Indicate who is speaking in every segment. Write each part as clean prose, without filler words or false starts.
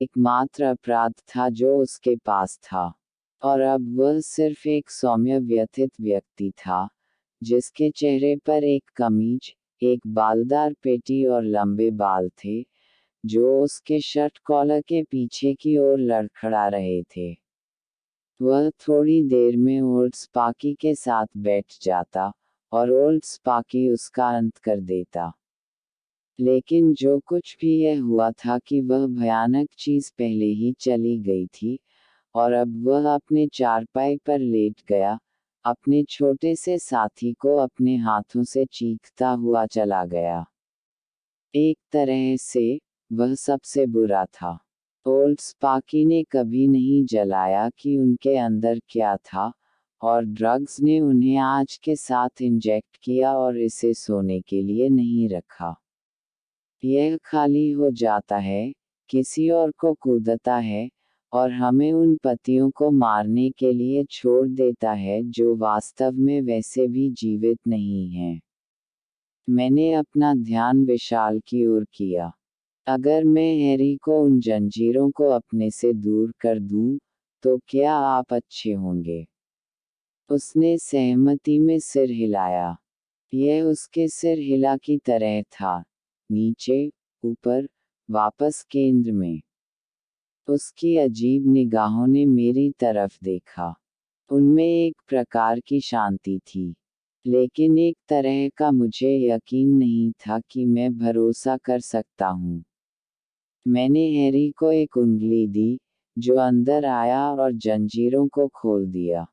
Speaker 1: एकमात्र अपराध था जो उसके पास था। और अब वह सिर्फ एक सौम्य व्यथित व्यक्ति था, जिसके चेहरे पर एक कमीज, एक बालदार पेटी और लंबे बाल थे, जो उसके शर्ट कॉलर के पीछे की ओर लड़खड़ा रहे थे। वह थोड़ी देर में ओल्ड स्पार्की के साथ बैठ जाता, और ओल्ड स्पार्की उसका अंत कर देता। लेकिन जो कुछ भी यह हुआ था कि वह भयानक चीज पहले ही चली गई थी, और अब वह अपने चारपाई पर लेट गया, अपने छोटे से साथी को अपने हाथों से चीखता हुआ चला गया। एक तरह से, वह सबसे बुरा था। ओल्ड स्पार्की ने कभी नहीं जलाया कि उनके अंदर क्या था, और ड्रग्स ने उन्हें आज के साथ इंजेक्ट किया और इसे सोने के लिए नहीं रखा। यह खाली हो जाता है, किसी और को कूदता है, और हमें उन पतियों को मारने के लिए छोड़ देता है जो वास्तव में वैसे भी जीवित नहीं हैं। मैंने अपना ध्यान विशाल की ओर किया। अगर मैं हैरी को उन जंजीरों को अपने से दूर कर दूं, तो क्या आप अच्छे होंगे? उसने सहमति में सिर हिलाया। यह उसके सिर हिला की तरह था, नीचे, ऊपर, वापस केंद्र में। उसकी अजीब निगाहों ने मेरी तरफ देखा। उनमें एक प्रकार की शांति थी, लेकिन एक तरह का मुझे यकीन नहीं था कि मैं भरोसा कर सकता हूँ। मैंने हैरी को एक उंगली दी, जो अंदर आया और जंजीरों को खोल दिया।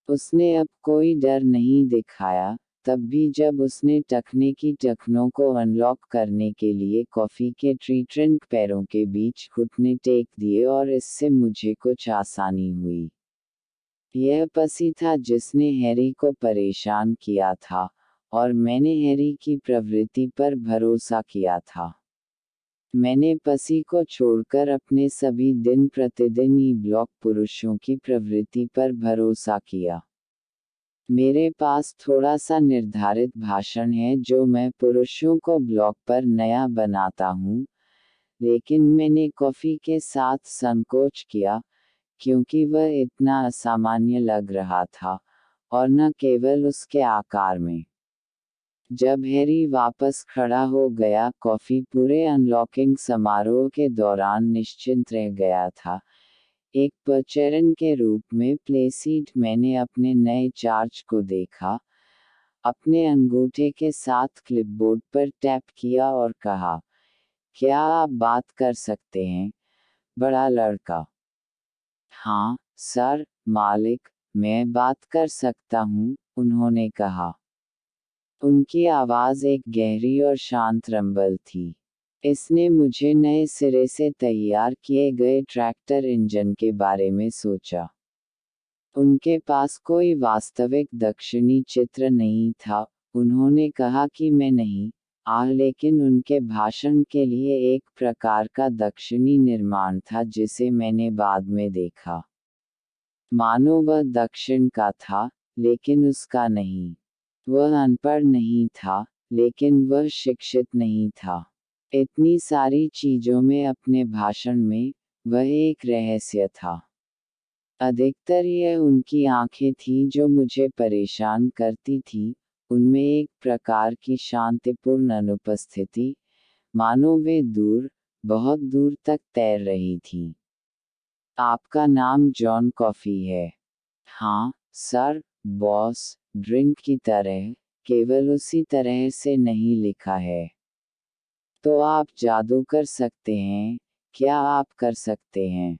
Speaker 1: उसने अब कोई डर नहीं दिखाया, तब भी जब उसने टखने की टखनों को अनलॉक करने के लिए कॉफी के ट्रीट्रेंट पैरों के बीच घुटने टेक दिए और इससे मुझे कुछ आसानी हुई। यह पसी था जिसने हैरी को परेशान किया था, और मैंने हैरी की प्रवृत्ति पर भरोसा किया था। मैंने पसी को छोड़कर अपने सभी दिन प्रतिदिन ई ब्लॉक पुरुषों की प्रवृत्ति पर भरोसा किया। मेरे पास थोड़ा सा निर्धारित भाषण है जो मैं पुरुषों को ब्लॉग पर नया बनाता हूँ, लेकिन मैंने कॉफी के साथ संकोच किया, क्योंकि वह इतना असामान्य लग रहा था, और न केवल उसके आकार में। जब हैरी वापस खड़ा हो गया, कॉफी पूरे अनलॉकिंग समारोह के दौरान निश्चिंत रह गया था। एक परचेरन के रूप में प्लेसीड मैंने अपने नए चार्ज को देखा, अपने अंगूठे के साथ क्लिपबोर्ड पर टैप किया और कहा, क्या आप बात कर सकते हैं, बड़ा लड़का? हाँ, सर, मालिक, मैं बात कर सकता हूँ, उन्होंने कहा। उनकी आवाज़ एक गहरी और शांत रंबल थी। इसने मुझे नए सिरे से तैयार किए गए ट्रैक्टर इंजन के बारे में सोचा। उनके पास कोई वास्तविक दक्षिणी चित्र नहीं था, उन्होंने कहा कि मैं नहीं, लेकिन उनके भाषण के लिए एक प्रकार का दक्षिणी निर्माण था जिसे मैंने बाद में देखा। मानो वह दक्षिण का था, लेकिन उसका नहीं। वह अनपढ़ नहीं था, लेकिन वह शिक्षित नहीं था। इतनी सारी चीजों में अपने भाषण में, वह एक रहस्य था। अधिकतर यह उनकी आंखें थीं जो मुझे परेशान करती थीं, उनमें एक प्रकार की शांतिपूर्ण अनुपस्थिति, मानो वे दूर, बहुत दूर तक तैर रही थीं। आपका नाम जॉन कॉफी है? हाँ, सर, बॉस, ड्रिंक की तरह, केवल उसी तरह से नहीं लिखा है। तो आप जादू कर सकते हैं, क्या आप कर सकते हैं?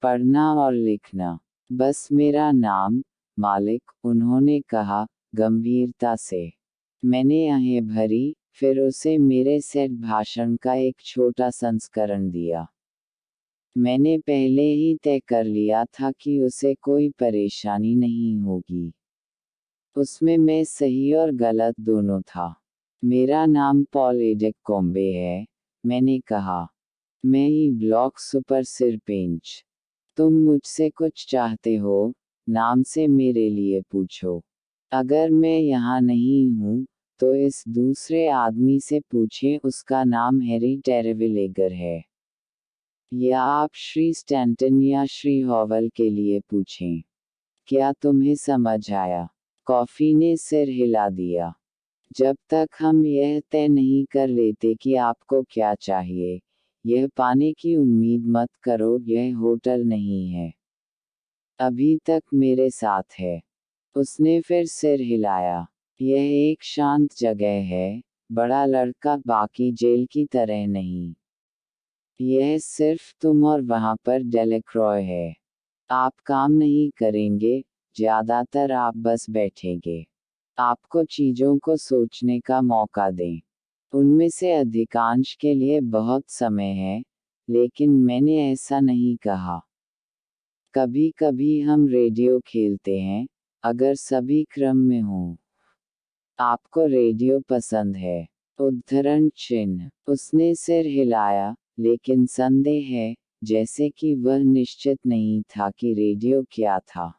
Speaker 1: पढ़ना और लिखना। बस मेरा नाम, मालिक, उन्होंने कहा, गंभीरता से। मैंने आहें भरी, फिर उसे मेरे सेट भाषण का एक छोटा संस्करण दिया। मैंने पहले ही तय कर लिया था कि उसे कोई परेशानी नहीं होगी। उसमें मैं सही और गलत दोनों था। मेरा नाम पॉल एडेक कोम्बे है, मैंने कहा। मैं ई ब्लॉक सुपर सिरपेंच। तुम मुझसे कुछ चाहते हो, नाम से मेरे लिए पूछो। अगर मैं यहाँ नहीं हूँ, तो इस दूसरे आदमी से पूछें, उसका नाम हैरी टेरेविलेगर है। या आप श्री स्टैंटन या श्री हॉवेल के लिए पूछें। क्या तुम्हें समझ आया? कॉफी ने सिर हिला दिया। जब तक हम यह तय नहीं कर लेते कि आपको क्या चाहिए, यह पाने की उम्मीद मत करो, यह होटल नहीं है। अभी तक मेरे साथ है। उसने फिर सिर हिलाया। यह एक शांत जगह है, बड़ा लड़का, बाकी जेल की तरह नहीं। यह सिर्फ तुम और वहाँ पर डेलेक्रॉय है। आप काम नहीं करेंगे, ज्यादातर आप बस बैठेंगे। आपको चीजों को सोचने का मौका दें। उनमें से अधिकांश के लिए बहुत समय है, लेकिन मैंने ऐसा नहीं कहा। कभी कभी हम रेडियो खेलते हैं, अगर सभी क्रम में हों। आपको रेडियो पसंद है? उद्धरण चिन्ह। उसने सिर हिलाया, लेकिन संदेह है, जैसे कि वह निश्चित नहीं था कि रेडियो क्या था।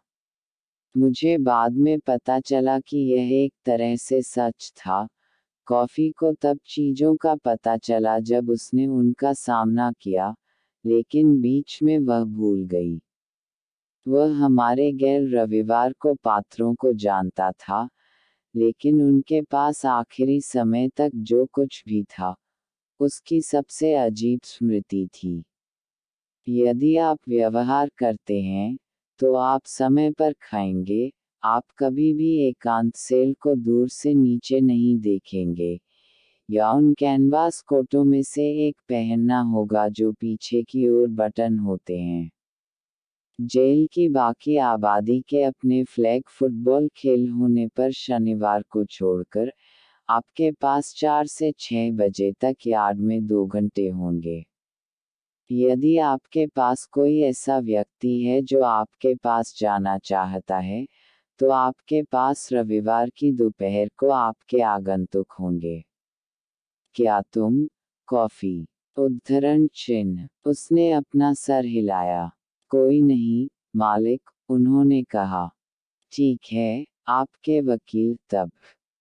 Speaker 1: मुझे बाद में पता चला कि यह एक तरह से सच था। कॉफी को तब चीजों का पता चला जब उसने उनका सामना किया, लेकिन बीच में वह भूल गई। वह हमारे गैर रविवार को पात्रों को जानता था, लेकिन उनके पास आखिरी समय तक जो कुछ भी था, उसकी सबसे अजीब स्मृति थी। यदि आप व्यवहार करते हैं, तो आप समय पर खाएंगे। आप कभी भी एकांत सेल को दूर से नीचे नहीं देखेंगे, या उन कैनवास कोटों में से एक पहनना होगा जो पीछे की ओर बटन होते हैं। जेल की बाकी आबादी के अपने फ्लैग फुटबॉल खेल होने पर शनिवार को छोड़कर, आपके पास 4 से 6 बजे तक यार्ड में 2 घंटे होंगे। यदि आपके पास कोई ऐसा व्यक्ति है जो आपके पास जाना चाहता है, तो आपके पास रविवार की दोपहर को आपके आगंतुक होंगे। क्या तुम? कॉफी। उद्धरण चिन्ह। उसने अपना सर हिलाया। कोई नहीं, मालिक, उन्होंने कहा। ठीक है, आपके वकील तब।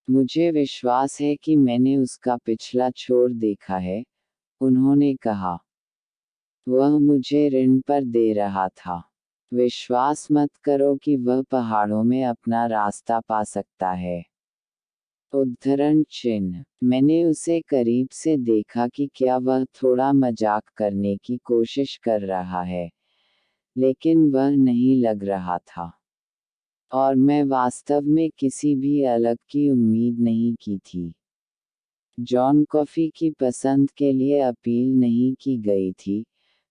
Speaker 1: मुझे विश्वास है कि मैंने उसका पिछला छोर देखा है, उन्होंने कहा। वह मुझे ऋण पर दे रहा था। विश्वास मत करो कि वह पहाड़ों में अपना रास्ता पा सकता है। उद्धरण चिन्ह। मैंने उसे करीब से देखा कि क्या वह थोड़ा मजाक करने की कोशिश कर रहा है, लेकिन वह नहीं लग रहा था। और मैं वास्तव में किसी भी अलग की उम्मीद नहीं की थी। जॉन कॉफी की पसंद के लिए अपील नहीं की गई थी,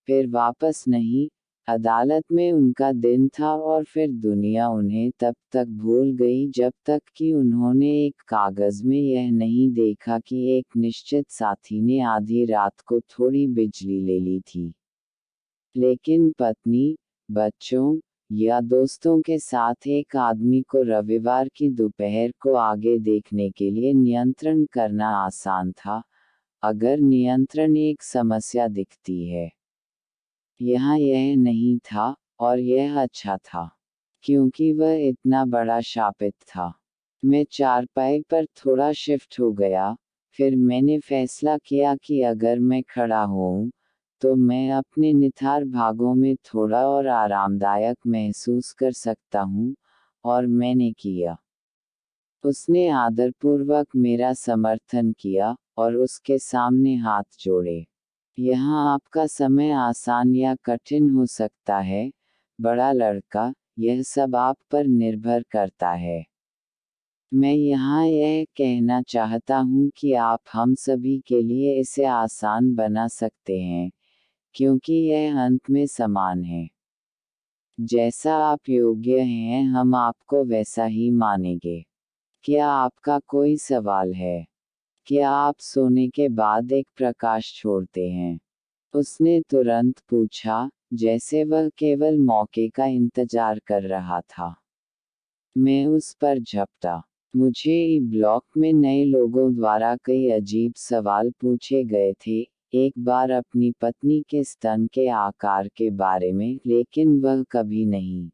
Speaker 1: फिर वापस नहीं। अदालत में उनका दिन था और फिर दुनिया उन्हें तब तक भूल गई जब तक कि उन्होंने एक कागज में यह नहीं देखा कि एक निश्चित साथी ने आधी रात को थोड़ी बिजली ले ली थी। लेकिन पत्नी, बच्चों, या दोस्तों के साथ एक आदमी को रविवार की दोपहर को आगे देखने के लिए नियंत्रण करना आसान था, अगर नियंत्रण एक समस्या दिखती है। यहाँ यह नहीं था, और यह अच्छा था, क्योंकि वह इतना बड़ा शापित था। मैं चारपाई पर थोड़ा शिफ्ट हो गया, फिर मैंने फैसला किया कि अगर मैं खड़ा हूँ, तो मैं अपने निथार भागों में थोड़ा और आरामदायक महसूस कर सकता हूँ, और मैंने किया। उसने आदरपूर्वक मेरा समर्थन किया, और उसके सामने हाथ जोड़े। यहाँ आपका समय आसान या कठिन हो सकता है, बड़ा लड़का, यह सब आप पर निर्भर करता है। मैं यहाँ यह कहना चाहता हूँ कि आप हम सभी के लिए इसे आसान बना सकते हैं, क्योंकि यह अंत में समान है। जैसा आप योग्य हैं हम आपको वैसा ही मानेंगे। क्या आपका कोई सवाल है? क्या आप सोने के बाद एक प्रकाश छोड़ते हैं? उसने तुरंत पूछा, जैसे वह केवल मौके का इंतजार कर रहा था। मैं उस पर झपटा। मुझे ई ब्लॉक में नए लोगों द्वारा कई अजीब सवाल पूछे गए थे, एक बार अपनी पत्नी के स्तन के आकार के बारे में, लेकिन वह कभी नहीं।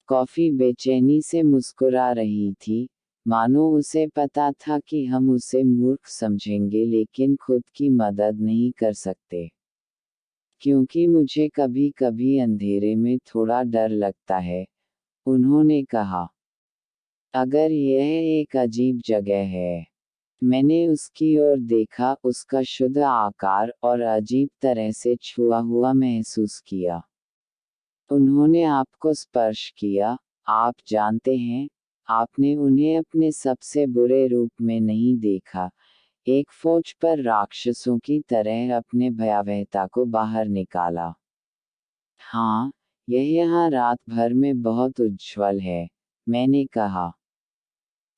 Speaker 1: कॉफी बेचैनी से मुस्कुरा रही थी, मानो उसे पता था कि हम उसे मूर्ख समझेंगे लेकिन खुद की मदद नहीं कर सकते। क्योंकि मुझे कभी कभी अंधेरे में थोड़ा डर लगता है, उन्होंने कहा। अगर यह एक अजीब जगह है। मैंने उसकी ओर देखा, उसका शुद्ध आकार और अजीब तरह से छुआ हुआ महसूस किया। उन्होंने आपको स्पर्श किया, आप जानते हैं, आपने उन्हें अपने सबसे बुरे रूप में नहीं देखा, एक फौज पर राक्षसों की तरह अपने भयावहता को बाहर निकाला। हाँ, यह यहाँ रात भर में बहुत उज्ज्वल है, मैंने कहा।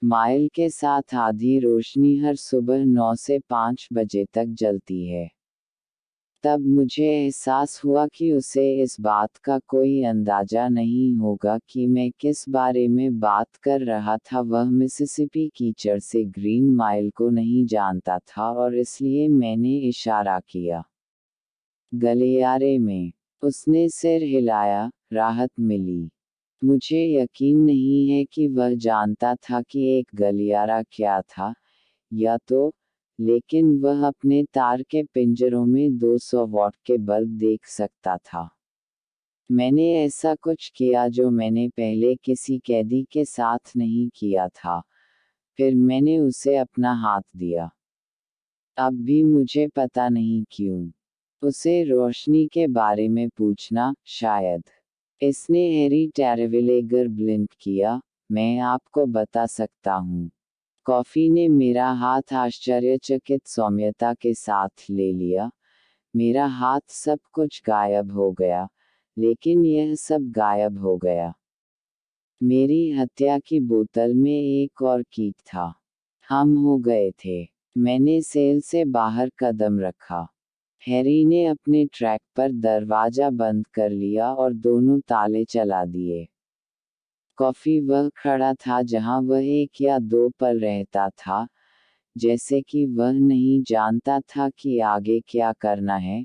Speaker 1: माइल के साथ आधी रोशनी हर सुबह 9 से 5 बजे तक जलती है। तब मुझे एहसास हुआ कि उसे इस बात का कोई अंदाजा नहीं होगा कि मैं किस बारे में बात कर रहा था। वह मिसिसिपी कीचड़ से ग्रीन माइल को नहीं जानता था और इसलिए मैंने इशारा किया। गलियारे में। उसने सिर हिलाया, राहत मिली। मुझे यकीन नहीं है कि वह जानता था कि एक गलियारा क्या था, या तो, लेकिन वह अपने तार के पिंजरों में 200 वॉट के बल्ब देख सकता था। मैंने ऐसा कुछ किया जो मैंने पहले किसी कैदी के साथ नहीं किया था। फिर मैंने उसे अपना हाथ दिया। अब भी मुझे पता नहीं क्यों। उसे रोशनी के बारे में पूछना, शायद। इसने हैरी टैरेविलेगर ब्लिंक किया, मैं आपको बता सकता हूँ। कॉफी ने मेरा हाथ आश्चर्यचकित सौम्यता के साथ ले लिया। मेरा हाथ सब कुछ गायब हो गया, लेकिन यह सब गायब हो गया। मेरी हत्या की बोतल में एक और कीक था। हम हो गए थे। मैंने सेल से बाहर कदम रखा। हैरी ने अपने ट्रैक पर दरवाजा बंद कर लिया और दोनों ताले चला दिए। कॉफी वह खड़ा था जहां वह 1 या 2 पल रहता था, जैसे कि वह नहीं जानता था कि आगे क्या करना है,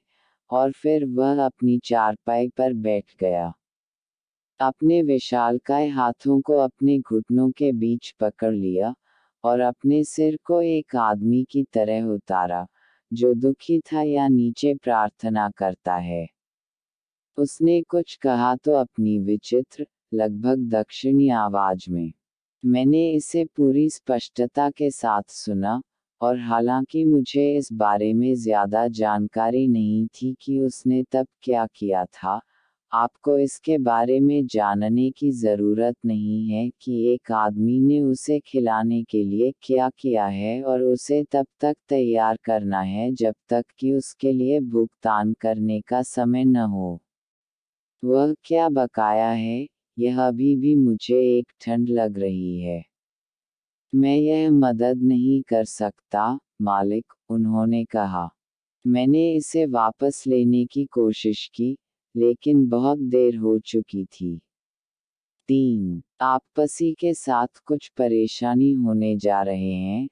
Speaker 1: और फिर वह अपनी चारपाई पर बैठ गया। अपने विशालकाय हाथों को अपने घुटनों के बीच पकड़ लिया, और अपने सिर को एक आदमी की तरह उतारा, जो दुखी था या नीचे प्रार्थना करता है। उसने कुछ कहा तो अपनी विचित्र, लगभग दक्षिणी आवाज में। मैंने इसे पूरी स्पष्टता के साथ सुना, और हालांकि मुझे इस बारे में ज्यादा जानकारी नहीं थी कि उसने तब क्या किया था, आपको इसके बारे में जानने की ज़रूरत नहीं है कि एक आदमी ने उसे खिलाने के लिए क्या किया है और उसे तब तक तैयार करना है जब तक कि उसके लिए भुगतान करने का समय न हो। वह क्या बकाया है, यह अभी भी मुझे एक ठंड लग रही है। मैं यह मदद नहीं कर सकता, मालिक, उन्होंने कहा। मैंने इसे वापस लेने की कोशिश की, लेकिन बहुत देर हो चुकी थी। 3. आपसी के साथ कुछ परेशानी होने जा रहे हैं,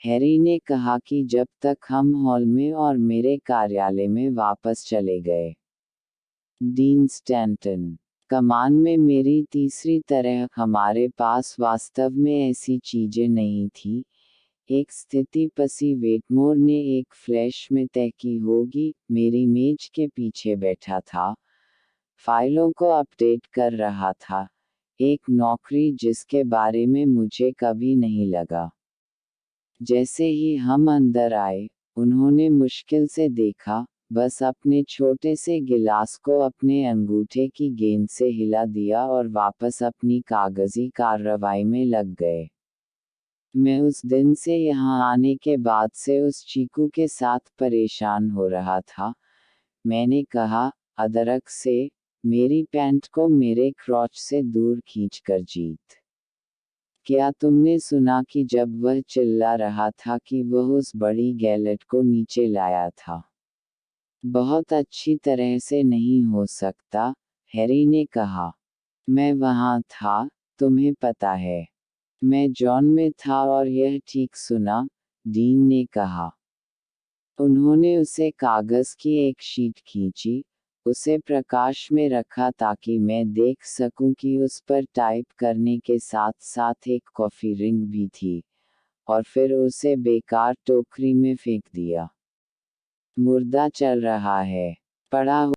Speaker 1: हैरी ने कहा कि जब तक हम हॉल में और मेरे कार्यालय में वापस चले गए। Dean Stanton. कमान में मेरी तीसरी तरह हमारे पास वास्तव में ऐसी चीजें नहीं थी। एक स्थिति पसी वेटमोर ने एक फ्लैश में तय की होगी, मेरी मेज के पीछे बैठा था, फाइलों को अपडेट कर रहा था, एक नौकरी जिसके बारे में मुझे कभी नहीं लगा। जैसे ही हम अंदर आए, उन्होंने मुश्किल से देखा, बस अपने छोटे से गिलास को अपने अंगूठे की गेंद से हिला दिया और वापस अपनी कागजी कार्रवाई में लग गए। मैं उस दिन से यहाँ आने के बाद से उस चीकू के साथ परेशान हो रहा था। मैंने कहा, अदरक से, मेरी पैंट को मेरे क्रॉच से दूर खींचकर जीत। क्या तुमने सुना कि जब वह चिल्ला रहा था कि वह उस बड़ी गैलेट को नीचे लाया था? बहुत अच्छी तरह से नहीं हो सकता, हैरी ने कहा। मैं वहाँ था, तुम्हें पता है। मैं जॉन में था और यह ठीक सुना, डीन ने कहा। उन्होंने उसे कागज की एक शीट खींची, उसे प्रकाश में रखा ताकि मैं देख सकूं कि उस पर टाइप करने के साथ साथ एक कॉफी रिंग भी थी, और फिर उसे बेकार टोकरी में फेंक दिया। मुर्दा चल रहा है, पढ़ा